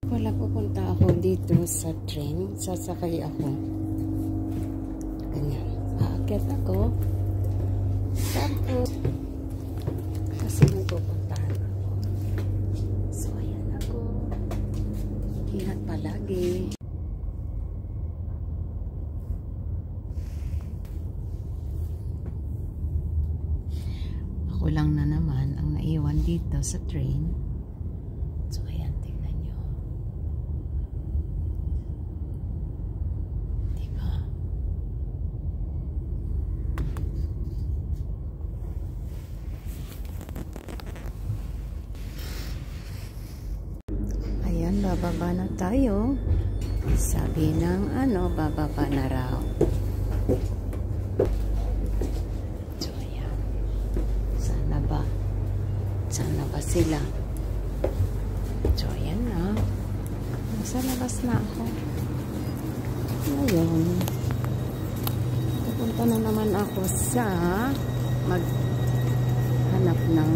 Wala, pupunta ako dito sa train. Sasakay ako. Ganyan. Aakyat ako. Tapos, kasi may pupuntahan ako. So, ayan ako. Ingat palagi. Ako lang na naman ang naiwan dito sa train. So, ayan, tingnan nyo. Diba? Ayan, bababa na tayo. Sabi ng bababa na raw. So, ayan. Sana ba sila? So, ayan na. Nasa labas na ako. Ngayon, pupunta na naman ako sa maghanap ng